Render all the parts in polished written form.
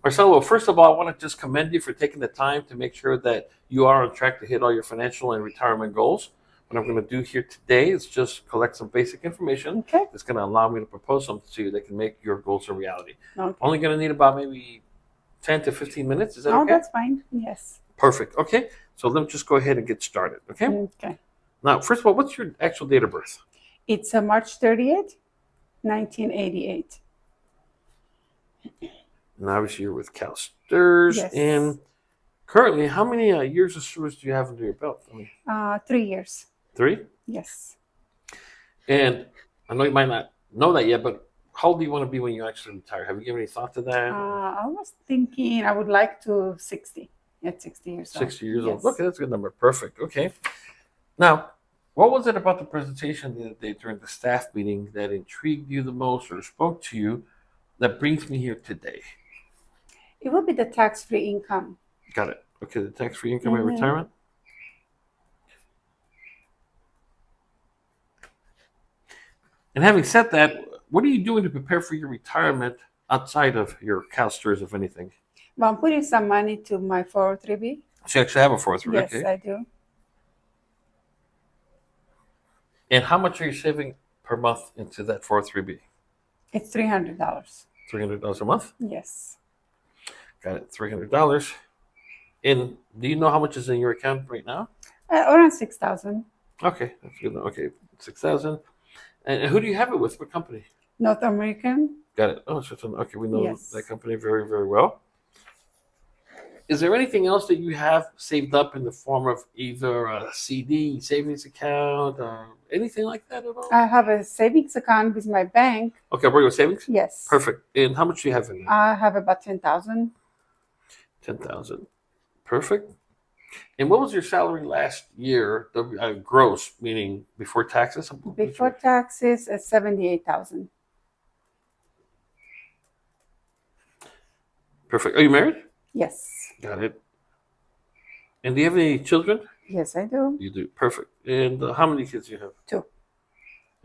Marcelo, well, first of all, I want to just commend you for taking the time to make sure that you are on track to hit all your financial and retirement goals. What I'm going to do here today is just collect some basic information Okay. that's going to allow me to propose something to you that can make your goals a reality. Okay. Only going to need about maybe 10 to 15 minutes. Is that Oh, okay? that's fine. Yes. Perfect. Okay. So let me just go ahead and get started. Okay. Okay. Now, first of all, what's your actual date of birth? It's March 30th, 1988. And obviously, you're with CalSTRS. Yes. And currently, how many years of service do you have under your belt? 3 years. 3? Yes. And I know you might not know that yet, but how old do you want to be when you actually retire? Have you given any thought to that? I was thinking I would like to 60 at 60 years old. 60 years old. Yes. Okay, that's a good number. Perfect. Okay. Now, what was it about the presentation the other day during the staff meeting that intrigued you the most or spoke to you that brings me here today? It would be the tax-free income. Got it. Okay, the tax-free income at retirement. And having said that, what are you doing to prepare for your retirement outside of your CalSTRS, if anything? Well, I'm putting some money to my 403b. So you actually have a 403b. Yes, Okay. I do. And how much are you saving per month into that 403b? It's $300. $300 a month? Yes. Got it. $300. And do you know how much is in your account right now? Around 6,000. Okay, that's good. Okay, 6,000. And who do you have it with? What company? North American. Got it. Oh, okay. We know Yes. that company very, very well. Is there anything else that you have saved up in the form of either a CD, savings account, or anything like that at all? I have a savings account with my bank. Okay, where your savings? Yes. Perfect. And how much do you have in there? I have about 10,000. 10,000. Perfect. And what was your salary last year? The gross, meaning before taxes. Before taxes, 78,000. Perfect. Are you married? Yes. Got it. And do you have any children? Yes, I do. You do. Perfect. And how many kids do you have? 2.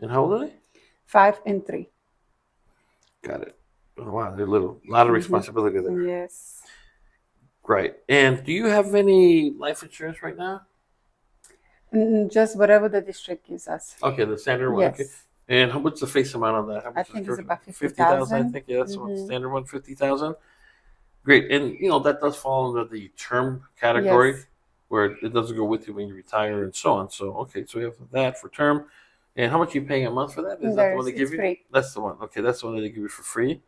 And how old are they? 5 and 3. Got it. Oh, wow, they're little. A lot of responsibility there. Yes. Great. And do you have any life insurance right now? Just whatever the district gives us. Okay, the standard one. Yes. Okay. And what's the face amount on that? How I much think is it's about 50,000. I 50,000. think that's the standard one, 50,000. Great. And that does fall under the term category, Yes. where it doesn't go with you when you retire and so on. So okay, so we have that for term. And how much are you paying a month for that? Is that the one they give It's you? free. That's the one. Okay, that's the one that they give you for free.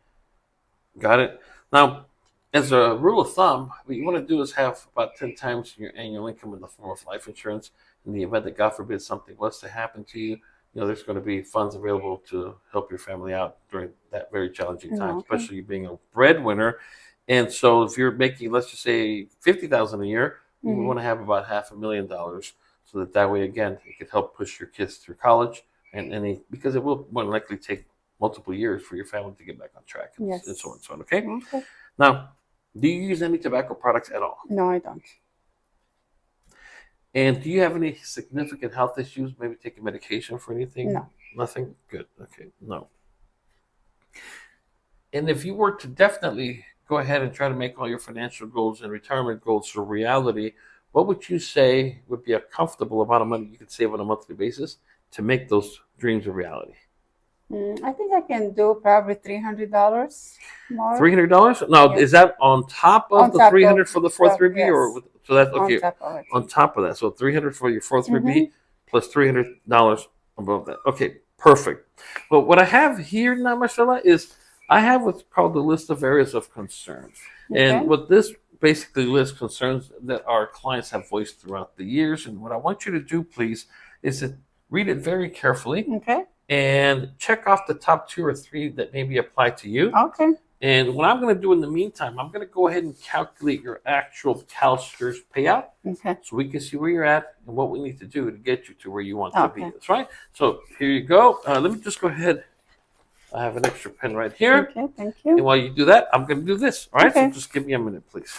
Got it. Now, as a rule of thumb, what you want to do is have about 10 times your annual income in the form of life insurance. In the event that, God forbid, something was to happen to you, there's going to be funds available to help your family out during that very challenging time, Okay. especially you being a breadwinner. And so if you're making, let's just say, 50,000 a year, you would want to have about $500,000 so that way, again, it could help push your kids through college because it will more than likely take multiple years for your family to get back on track and Yes. so on and so on. Okay. Okay. Now, do you use any tobacco products at all? No, I don't. And do you have any significant health issues? Maybe taking medication for anything? No. Nothing? Good. Okay. No. And if you were to definitely go ahead and try to make all your financial goals and retirement goals a reality, what would you say would be a comfortable amount of money you could save on a monthly basis to make those dreams a reality? I think I can do probably $300 more. $300? Now, Yes. is that on top of On the top 300 of- for the 403b, yes. or so that's okay? On top of it. On top of that, so 300 for your 403b plus $300 above that. Okay, perfect. Well, what I have here now, Marcela, is I have what's called the list of areas of concern, Okay. and what this basically lists concerns that our clients have voiced throughout the years. And what I want you to do, please, is to read it very carefully Okay. and check off the top 2 or 3 that maybe apply to you. Okay. And what I'm going to do in the meantime, I'm going to go ahead and calculate your actual CalSTRS payout Okay. so we can see where you're at and what we need to do to get you to where you want to be. Okay. That's right. So here you go. Let me just go ahead. I have an extra pen right here. Okay. Thank And you. while you do that, I'm going to do this. All right. Okay. So just give me a minute, please.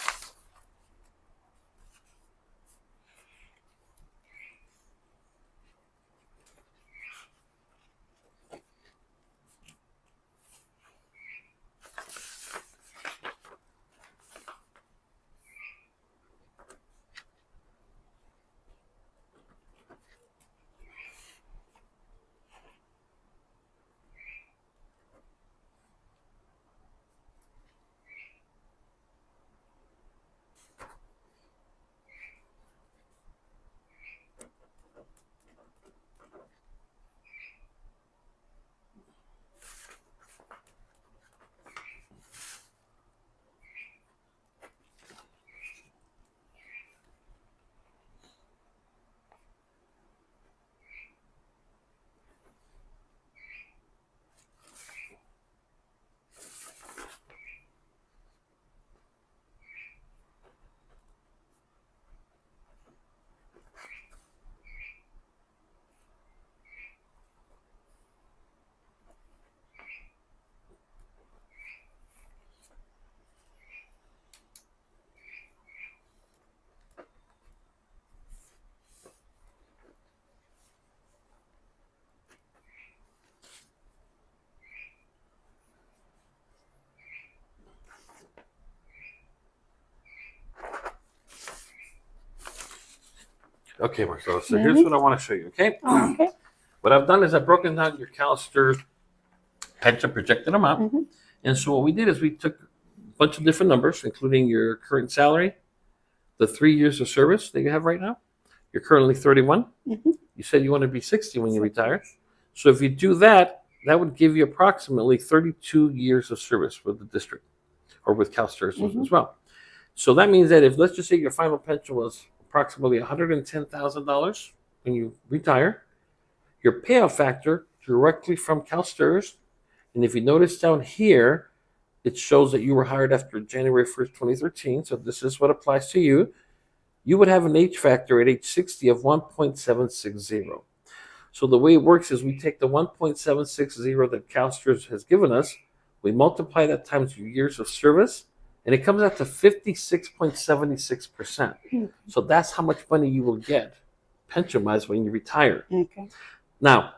Okay, Marcelo. So here's what I want to show you. Okay. Oh, okay. What I've done is I've broken down your CalSTRS pension projected amount. Mhm. And so what we did is we took a bunch of different numbers, including your current salary, the 3 years of service that you have right now. You're currently 31. Mhm. You said you want to be 60 when you retire. So if you do that, that would give you approximately 32 years of service with the district or with CalSTRS as well. So that means that if, let's just say your final pension was approximately $110,000 when you retire, your payout factor directly from CalSTRS, and if you notice down here, it shows that you were hired after January 1st, 2013. So this is what applies to you. You would have an age factor at age 60 of 1.760. So the way it works is we take the 1.760 that CalSTRS has given us, we multiply that times your years of service, and it comes out to 56.76%. So that's how much money you will get pension-wise when you retire. Okay. Now,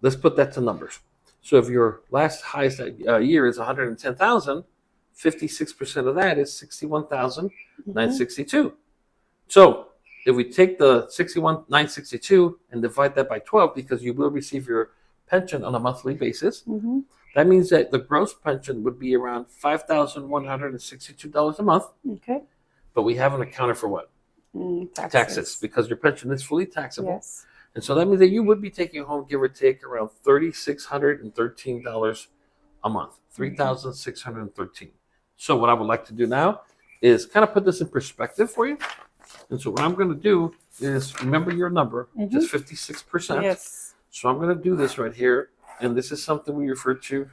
let's put that to numbers. So if your last highest year is 110,000, 56% of that is 61,962. So if we take the 61,962 and divide that by 12, because you will receive your pension on a monthly basis, Mhm. that means that the gross pension would be around $5,162 a month. Okay. But we haven't accounted for what? Taxes, because your pension is fully taxable. Yes. And so that means that you would be taking home, give or take, around $3,613 a month, $3,613. So what I would like to do now is kind of put this in perspective for you. And so what I'm going to do is remember your number, just 56%. Yes. So I'm going to do this right here. And this is something we refer to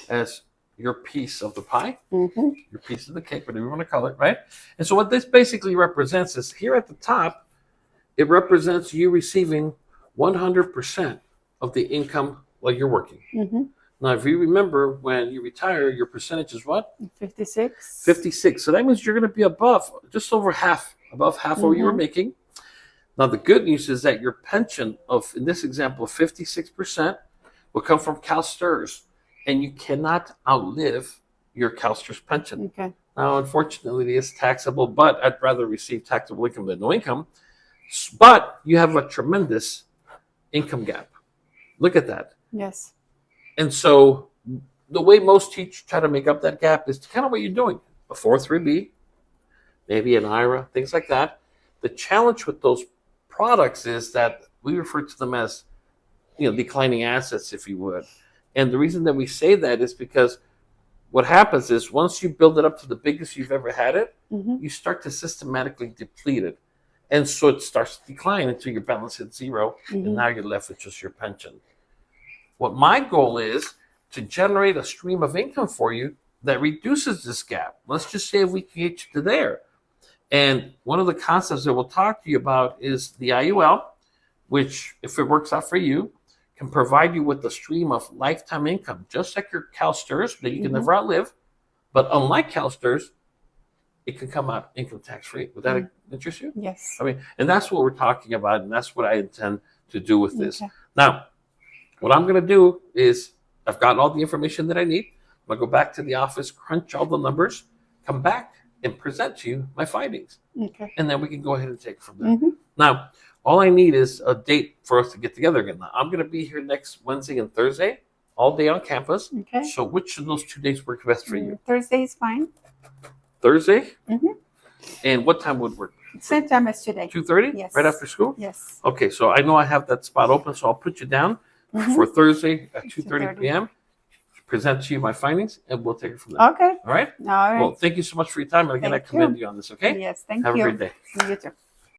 as your piece of the pie, your piece of the cake, whatever you want to call it, right? And so what this basically represents is here at the top, it represents you receiving 100% of the income while you're working. Now, if you remember, when you retire, your percentage is what? 56. 56. So that means you're going to be above, just over half, above half of what you were making. Now, the good news is that your pension of, in this example, 56% will come from CalSTRS, and you cannot outlive your CalSTRS pension. Okay. Now, unfortunately, it is taxable, but I'd rather receive taxable income than no income. But you have a tremendous income gap. Look at that. Yes. And so the way most teachers try to make up that gap is kind of what you're doing. A 403B, maybe an IRA, things like that. The challenge with those products is that we refer to them as, declining assets, if you would. And the reason that we say that is because what happens is once you build it up to the biggest you've ever had it, you start to systematically deplete it. And so it starts to decline until your balance hits zero, and now you're left with just your pension. What my goal is to generate a stream of income for you that reduces this gap. Let's just say if we can get you to there. And one of the concepts that we'll talk to you about is the IUL, which, if it works out for you, can provide you with a stream of lifetime income, just like your CalSTRS that you can never outlive. But unlike CalSTRS, it can come out income tax free. Would that interest you? Yes. I mean, and that's what we're talking about, and that's what I intend to do with this. Okay. Now, what I'm going to do is I've got all the information that I need. I'm going to go back to the office, crunch all the numbers, come back and present to you my findings. Okay. And then we can go ahead and take it from there. Now, all I need is a date for us to get together again. Now, I'm going to be here next Wednesday and Thursday, all day on campus. Okay. So which of those 2 days work best for you? Thursday is fine. Thursday? And what time would work? Same time as today. 2:30? Yes. Right after school? Yes. Okay, so I know I have that spot open, so I'll put you down for Thursday at 2:30 2:30 p.m. Present to you my findings, and we'll take it from there. Okay. All right? All right. Well, thank you so much for your time. And again, I Thank commend you. you on this, okay? Yes. Thank Have you. a great day. You too.